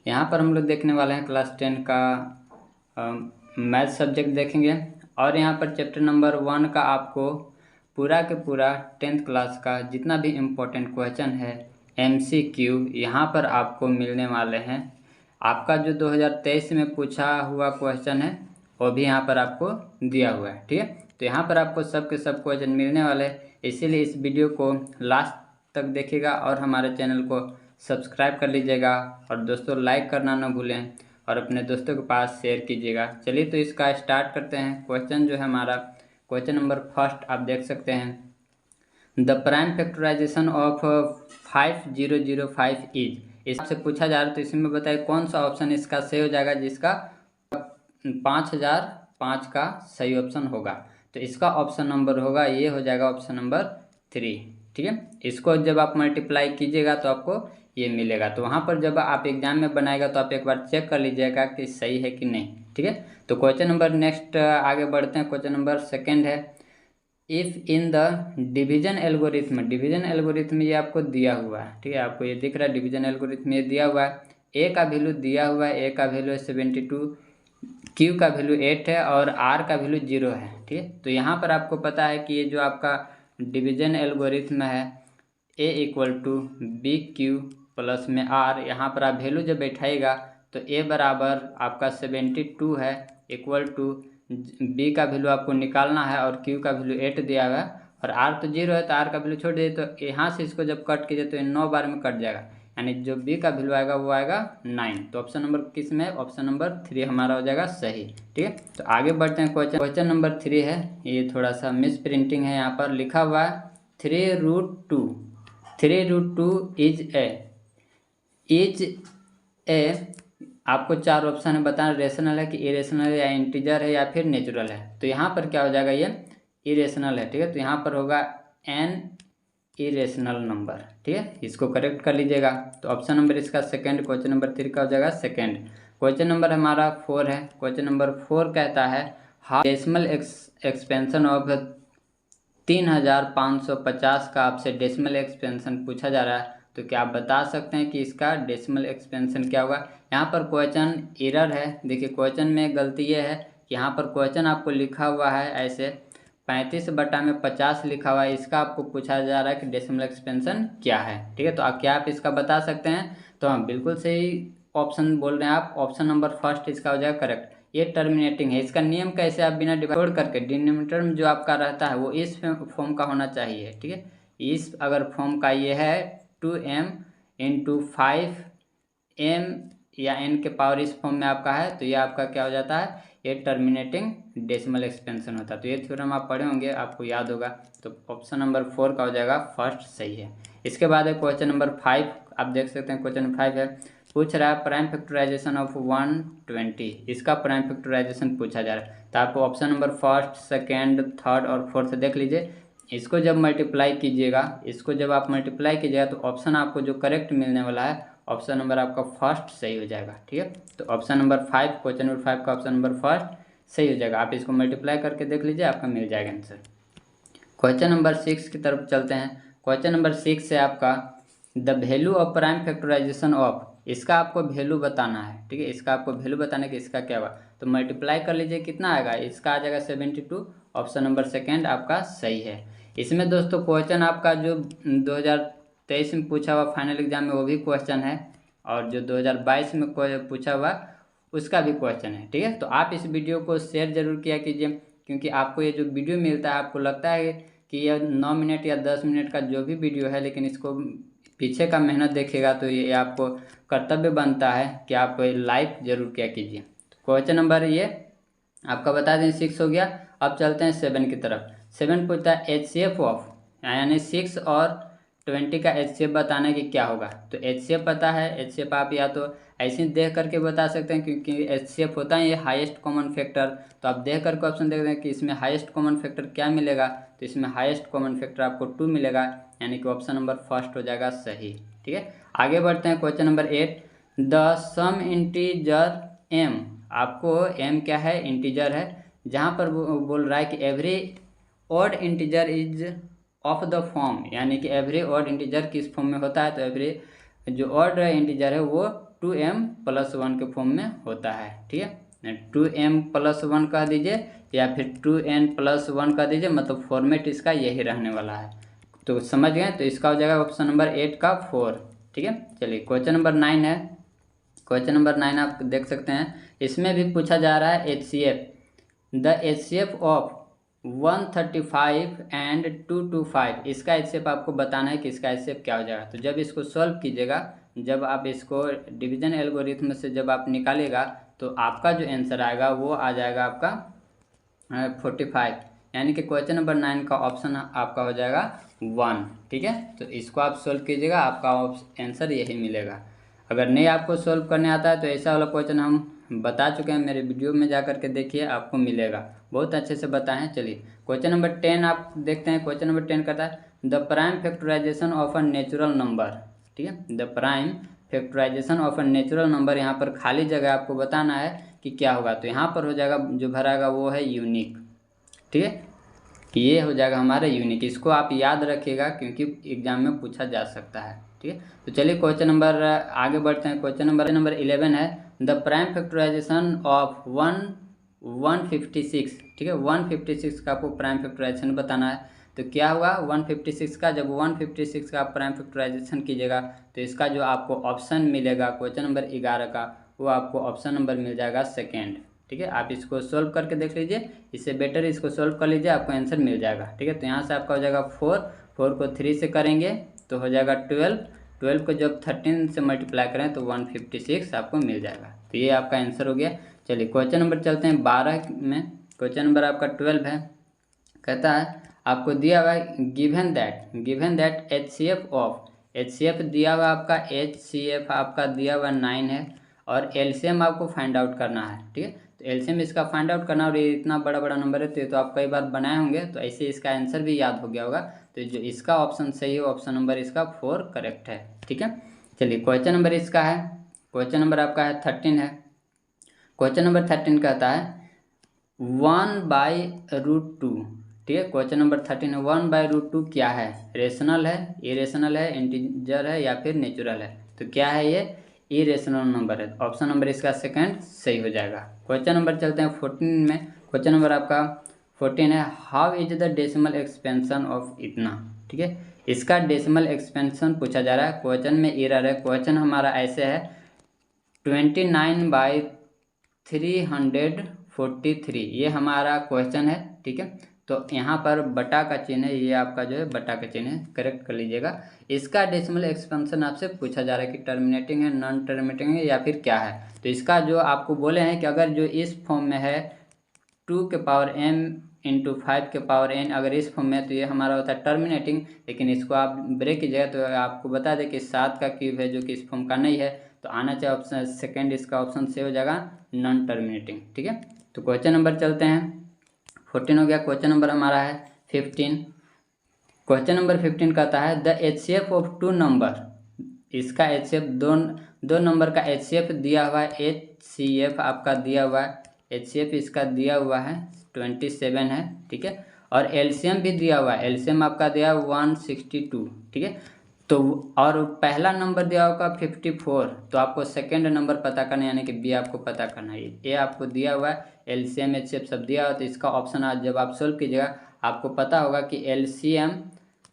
यहाँ पर हम लोग देखने वाले हैं क्लास 10 का मैथ सब्जेक्ट देखेंगे। और यहाँ पर चैप्टर नंबर 1 का आपको पूरा के पूरा 10th क्लास का जितना भी इम्पोर्टेंट क्वेश्चन है MCQ यहाँ पर आपको मिलने वाले हैं। आपका जो 2023 में पूछा हुआ क्वेश्चन है वो भी यहाँ पर आपको दिया हुआ है, ठीक है। तो यहाँ पर आपको सब के सब क्वेश्चन मिलने वाले हैं, इसीलिए इस वीडियो को लास्ट तक देखिएगा और हमारे चैनल को सब्सक्राइब कर लीजिएगा। और दोस्तों लाइक करना ना भूलें और अपने दोस्तों के पास शेयर कीजिएगा। चलिए तो इसका स्टार्ट करते हैं। क्वेश्चन जो है हमारा क्वेश्चन नंबर फर्स्ट आप देख सकते हैं, the prime factorization of 5005 is. इससे पूछा जा रहा है तो इसमें बताइए कौन सा ऑप्शन इसका सही हो जाएगा, जिसका 5005 का सही ऑप्शन होगा। तो इसका ऑप्शन नंबर होगा, ये हो जाएगा ऑप्शन नंबर 3, ठीक है। इसको जब आप मल्टीप्लाई कीजिएगा तो आपको ये मिलेगा। तो वहाँ पर जब आप एग्जाम में बनाएगा तो आप एक बार चेक कर लीजिएगा कि सही है कि नहीं, ठीक है। तो क्वेश्चन नंबर नेक्स्ट आगे बढ़ते हैं। क्वेश्चन नंबर सेकेंड है, if in the division algorithm ये आपको दिया हुआ है, ठीक है। आपको ये दिख रहा है डिवीजन एल्गोरिथम ये दिया हुआ है। ए का वैल्यू दिया हुआ है, ए का वैल्यू है 72, क्यू का वैल्यू 8 है और आर का वैल्यू 0 है, ठीक है। तो यहाँ पर आपको पता है कि ये जो आपका डिवीजन एल्गोरिथम है A equal to B Q plus में आर, यहाँ पर आप वैल्यू जब बैठाइएगा तो ए बराबर आपका 72 है इक्वल टू बी का वैल्यू आपको निकालना है और क्यू का वैल्यू 8 दिया हुआ है और आर तो 0 है तो आर का वैल्यू छोड़ दीजिए। तो यहाँ से इसको जब कट कीजिए तो 9 बार में कट जाएगा, यानी जो बी का वैल्यू आएगा वो आएगा 9। तो ऑप्शन नंबर किस में, ऑप्शन नंबर 3 हमारा हो जाएगा सही, ठीक है। तो आगे बढ़ते हैं। क्वेश्चन नंबर 3 है, ये थोड़ा सा मिस प्रिंटिंग है, यहाँ पर लिखा हुआ है 3√2 इज ए आपको 4 ऑप्शन है, बताना रेशनल है कि इरेशनल है या इंटीजर है या फिर नेचुरल है। तो यहाँ पर क्या हो जाएगा, ये इरेशनल है, ठीक है। तो यहाँ पर होगा एन इरेशनल नंबर, ठीक है। इसको करेक्ट कर लीजिएगा। तो ऑप्शन नंबर इसका सेकंड, क्वेश्चन नंबर 3 का हो जाएगा सेकंड। क्वेश्चन नंबर हमारा 4 है। क्वेश्चन नंबर 4 कहता है हाफ डेसिमल एक्सपेंशन ऑफ 3550 का आपसे डेसिमल एक्सपेंशन पूछा जा रहा है। तो क्या आप बता सकते हैं कि इसका डेसिमल एक्सपेंशन क्या होगा। यहाँ पर क्वेश्चन एरर है, देखिए क्वेश्चन में गलती ये है कि यहाँ पर क्वेश्चन आपको लिखा हुआ है ऐसे 35/50 लिखा हुआ है, इसका आपको पूछा जा रहा है कि डेसिमल एक्सपेंशन क्या है, ठीक है। तो आप क्या आप इसका बता सकते हैं। तो हम बिल्कुल सही ऑप्शन बोल रहे हैं आप, ऑप्शन नंबर फर्स्ट इसका हो जाएगा करेक्ट। ये टर्मिनेटिंग है, इसका नियम कैसे, आप बिना डिवाइड करके डिनोमिनेटर में जो आपका रहता है वो इस फॉर्म का होना चाहिए, ठीक है। इस अगर फॉर्म का ये है 2m × 5m या n के पावर इस फॉर्म में आपका है तो ये आपका क्या हो जाता है, ये टर्मिनेटिंग डेसिमल एक्सपेंशन होता है। तो ये थ्योरम आप पढ़े होंगे, आपको याद होगा। तो ऑप्शन नंबर 4 का हो जाएगा फर्स्ट सही है। इसके बाद है क्वेश्चन नंबर 5, आप देख सकते हैं क्वेश्चन 5 है, पूछ रहा है प्राइम फैक्टराइजेशन ऑफ 120, इसका प्राइम फैक्टराइजेशन पूछा जा रहा है। तो आपको option number first, second, third और फोर्थ देख लीजिए। इसको जब मल्टीप्लाई कीजिएगा, इसको जब आप मल्टीप्लाई कीजिएगा तो ऑप्शन आपको जो करेक्ट मिलने वाला है ऑप्शन नंबर आपका फर्स्ट सही हो जाएगा, ठीक है। तो ऑप्शन नंबर 5, क्वेश्चन नंबर 5 का ऑप्शन नंबर फर्स्ट सही हो जाएगा। आप इसको मल्टीप्लाई करके देख लीजिए, आपका मिल जाएगा आंसर। क्वेश्चन नंबर 6 की तरफ चलते हैं। क्वेश्चन नंबर 6 है आपका the value of prime factorization of, इसका आपको वैल्यू बताना है, ठीक है। इसका आपको वैल्यू बताने कि इसका क्या हुआ। तो मल्टीप्लाई कर लीजिए, कितना आएगा, इसका आ जाएगा 72, ऑप्शन नंबर सेकेंड आपका सही है। इसमें दोस्तों क्वेश्चन आपका जो 2023 में पूछा हुआ फाइनल एग्जाम में वो भी क्वेश्चन है और जो 2022 में पूछा हुआ उसका भी क्वेश्चन है, ठीक है। तो आप इस वीडियो को शेयर जरूर किया कीजिए, क्योंकि आपको ये जो वीडियो मिलता है आपको लगता है कि यह 9 मिनट या 10 मिनट का जो भी वीडियो है, लेकिन इसको पीछे का मेहनत देखेगा तो ये आपको कर्तव्य बनता है कि आप लाइक जरूर किया कीजिए। तो क्वेश्चन नंबर ये आपका बता दें 6 हो गया। अब चलते हैं 7 की तरफ। 7 पूछता है HCF ऑफ, यानी 6 और 20 का HCF बताना कि क्या होगा। तो HCF पता है, HCF आप या तो ऐसे देख करके बता सकते हैं, क्योंकि HCF होता है ये हाईएस्ट कॉमन फैक्टर। तो आप देख करके ऑप्शन देख रहे हैं कि इसमें हाईएस्ट कॉमन फैक्टर क्या मिलेगा। तो इसमें हाईएस्ट कॉमन फैक्टर आपको 2 मिलेगा, यानी कि ऑप्शन नंबर फर्स्ट हो जाएगा सही, ठीक है। आगे बढ़ते हैं question number 8, the sum integer m, आपको m क्या है, इंटीजर है। जहाँ पर बोल रहा है कि every odd integer is of the form, यानी कि एवरी ऑड इंटीजर किस फॉर्म में होता है। तो एवरी जो ऑड इंटीजर है वो 2m+1 के फॉर्म में होता है। ठीक है, 2m+1 कह दीजिए या फिर 2n+1 कह दीजिए, मतलब फॉर्मेट इसका यही रहने वाला है। तो समझ गए, तो इसका हो जाएगा ऑप्शन नंबर 8 का 4। ठीक है, चलिए क्वेश्चन नंबर 9 है। क्वेश्चन नंबर 9 आप देख सकते हैं, इसमें भी पूछा जा रहा है HCF, the HCF of 135 and 225, इसका HCF आपको बताना है कि इसका HCF क्या हो जाएगा। तो जब इसको सॉल्व कीजिएगा, जब आप इसको डिवीजन एल्गोरिथम से जब आप निकालेगा तो आपका जो आंसर आएगा वो आ जाएगा आपका 45, यानी कि क्वेश्चन नंबर 9 का ऑप्शन आपका हो जाएगा 1। ठीक है, तो इसको आप सोल्व कीजिएगा, आपका आंसर यही मिलेगा। अगर नहीं आपको सोल्व करने आता है तो ऐसा वाला क्वेश्चन हम बता चुके हैं, मेरे वीडियो में जा करके देखिए, आपको मिलेगा, बहुत अच्छे से बताए हैं। चलिए क्वेश्चन नंबर 10 आप देखते हैं। क्वेश्चन नंबर 10 कहता है the prime factorization of a natural number. ठीक है, the prime factorization of a natural number, यहाँ पर खाली जगह आपको बताना है कि क्या होगा। तो यहाँ पर हो जाएगा जो भराएगा वो है यूनिक। ठीक है, ये हो जाएगा हमारा यूनिक, इसको आप याद रखिएगा क्योंकि एग्जाम में पूछा जा सकता है। ठीक है, तो चलिए क्वेश्चन नंबर आगे बढ़ते हैं। क्वेश्चन नंबर 11 है द प्राइम फैक्टराइजेशन ऑफ 156। ठीक है, 156 का आपको प्राइम फैक्टराइजेशन बताना है। तो क्या हुआ 156 का, जब 156 का आप प्राइम फैक्टराइजेशन कीजिएगा तो इसका जो आपको ऑप्शन मिलेगा क्वेश्चन नंबर 11 का, वो आपको ऑप्शन नंबर मिल जाएगा सेकेंड। ठीक है, आप इसको सोल्व करके देख लीजिए, इससे बेटर इसको सोल्व कर लीजिए, आपको आंसर मिल जाएगा। ठीक है, तो यहाँ से आपका हो जाएगा 4 को 3 से करेंगे तो हो जाएगा 12 को जब 13 से मल्टीप्लाई करें तो 156 आपको मिल जाएगा। तो ये आपका आंसर हो गया। चलिए क्वेश्चन नंबर चलते हैं 12 में। क्वेश्चन नंबर आपका 12 है, कहता है आपको दिया हुआ है गिवन दैट HCF दिया हुआ आपका HCF आपका दिया हुआ 9 है और LCM आपको फाइंड आउट करना है। ठीक है, तो LCM इसका फाइंड आउट करना, और ये इतना बड़ा बड़ा नंबर है तो आप कई बार बनाए होंगे, तो ऐसे इसका आंसर भी याद हो गया होगा। तो जो इसका ऑप्शन सही है, ऑप्शन नंबर इसका 4 करेक्ट है। ठीक है, चलिए क्वेश्चन नंबर इसका है, क्वेश्चन नंबर आपका है 13 है। क्वेश्चन नंबर 13 कहता है 1/√2। ठीक है, क्वेश्चन नंबर 13 है 1/√2 क्या है, रेशनल है, इरेशनल है, इंटीजर है या फिर नेचुरल है। तो क्या है ये, इरेशनल नंबर है। ऑप्शन नंबर इसका सेकंड सही हो जाएगा। क्वेश्चन नंबर चलते हैं 14 में। क्वेश्चन नंबर आपका 14 है how is the decimal expansion of इतना। ठीक है, इसका डेसिमल एक्सपेंशन पूछा जा रहा है, क्वेश्चन में एरर है। क्वेश्चन हमारा ऐसे है 29/343, ये हमारा क्वेश्चन है। ठीक है, तो यहाँ पर बटा का चिन्ह है, ये आपका जो है बटा का चिन्ह है, करेक्ट कर लीजिएगा। इसका डेसिमल एक्सपेंशन आपसे पूछा जा रहा है कि टर्मिनेटिंग है, नॉन टर्मिनेटिंग है या फिर क्या है। तो इसका जो आपको बोले हैं कि अगर जो इस फॉर्म में है 2m × 5n, अगर इस फॉर्म में, तो ये हमारा होता है टर्मिनेटिंग। लेकिन इसको आप ब्रेक कीजिएगा तो आपको बता दें कि 7 का क्यूब है जो कि इस फॉर्म का नहीं है, तो आना चाहिए ऑप्शन सेकंड, इसका ऑप्शन से हो जाएगा नॉन टर्मिनेटिंग। ठीक है, तो क्वेश्चन नंबर चलते हैं 14 हो गया। क्वेश्चन नंबर हमारा है 15। क्वेश्चन नंबर 15 कहता है द HCF ऑफ 2 नंबर, इसका HCF दो नंबर का HCF दिया हुआ है, HCF आपका दिया हुआ है, HCF इसका दिया हुआ है 27 है। ठीक है, और LCM भी दिया हुआ है, LCM आपका दिया हुआ 162। ठीक है, तो और पहला नंबर दिया होगा 54, तो आपको सेकंड नंबर पता करना है, यानी कि बी आपको पता करना है। ये आपको दिया हुआ है, LCM HCF सब दिया हुआ, तो इसका ऑप्शन आज जब आप सोल्व कीजिएगा आपको पता होगा कि LCM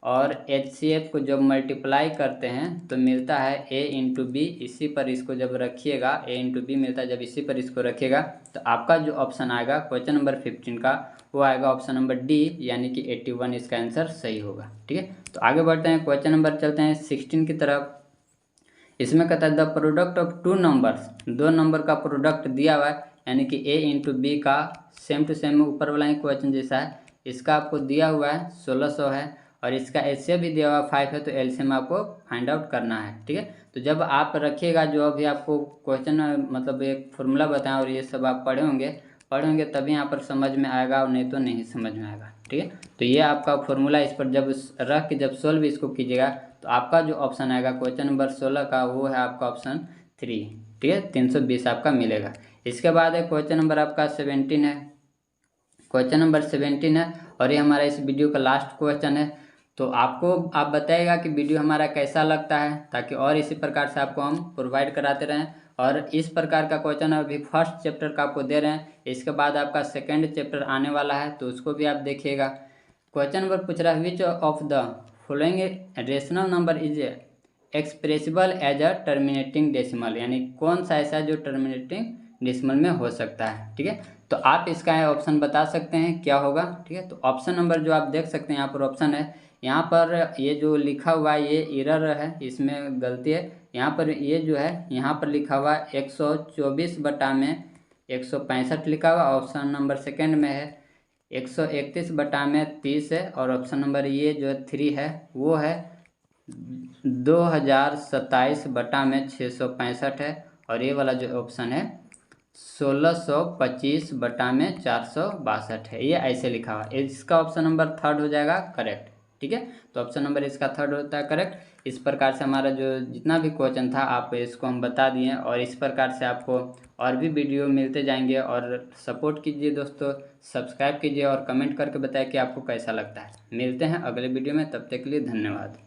और HCF को जब मल्टीप्लाई करते हैं तो मिलता है A × B। इसी पर इसको जब रखिएगा A × B मिलता है, जब इसी पर इसको रखिएगा तो आपका जो ऑप्शन आएगा क्वेश्चन नंबर 15 का, वो आएगा ऑप्शन नंबर डी, यानी कि 81 इसका आंसर सही होगा। ठीक है, तो आगे बढ़ते हैं, क्वेश्चन नंबर चलते हैं 16 की तरफ। इसमें कहता है the product of 2 numbers, 2 number का प्रोडक्ट दिया हुआ है, यानी कि A × B का सेम टू सेम ऊपर वाला ही क्वेश्चन जैसा है, इसका आपको दिया हुआ है 1600 है, और इसका HCF भी दिया हुआ 5 है, तो LCM आपको फाइंड आउट करना है। ठीक है, तो जब आप रखिएगा, जो अभी आपको क्वेश्चन मतलब एक फॉर्मूला बताएं और ये सब आप पढ़े होंगे तभी यहाँ पर समझ में आएगा, और नहीं तो नहीं समझ में आएगा। ठीक है, तो ये आपका फॉर्मूला, इस पर जब रख के जब सोल्व इसको कीजिएगा तो आपका जो ऑप्शन आएगा क्वेश्चन नंबर 16 का, वो है आपका ऑप्शन 3। ठीक है, 320 आपका मिलेगा। इसके बाद है क्वेश्चन नंबर आपका 17 है। क्वेश्चन नंबर 17 है और ये हमारा इस वीडियो का लास्ट क्वेश्चन है। तो आपको आप बताइएगा कि वीडियो हमारा कैसा लगता है, ताकि और इसी प्रकार से आपको हम प्रोवाइड कराते रहें। और इस प्रकार का क्वेश्चन अभी फर्स्ट चैप्टर का आपको दे रहे हैं, इसके बाद आपका सेकंड चैप्टर आने वाला है, तो उसको भी आप देखिएगा। क्वेश्चन नंबर पूछ रहा है, which of the following rational number is expressible as a terminating decimal, यानी कौन सा ऐसा जो टर्मिनेटिंग डेसिमल में हो सकता है। ठीक है, तो आप इसका ऑप्शन बता सकते हैं क्या होगा। ठीक है, तो ऑप्शन नंबर जो आप देख सकते हैं यहाँ पर ऑप्शन है, यहाँ पर ये जो लिखा हुआ है ये एरर है, इसमें गलती है। यहाँ पर ये जो है यहाँ पर लिखा हुआ 124 बटा में 165 लिखा हुआ, ऑप्शन नंबर सेकंड में है 131 बटा में 30 है, और ऑप्शन नंबर ये जो 3 है वो है 2027 बटा में 665 है, और ये वाला जो ऑप्शन है 1625 बटा में 462 है। ये ऐसे लिखा हुआ है, इसका ऑप्शन नंबर थर्ड हो जाएगा करेक्ट। ठीक है, तो ऑप्शन नंबर इसका थर्ड होता है करेक्ट। इस प्रकार से हमारा जो जितना भी क्वेश्चन था आप इसको हम बता दिए, और इस प्रकार से आपको और भी वीडियो मिलते जाएंगे। और सपोर्ट कीजिए दोस्तों, सब्सक्राइब कीजिए और कमेंट करके बताएं कि आपको कैसा लगता है। मिलते हैं अगले वीडियो में, तब तक के लिए धन्यवाद।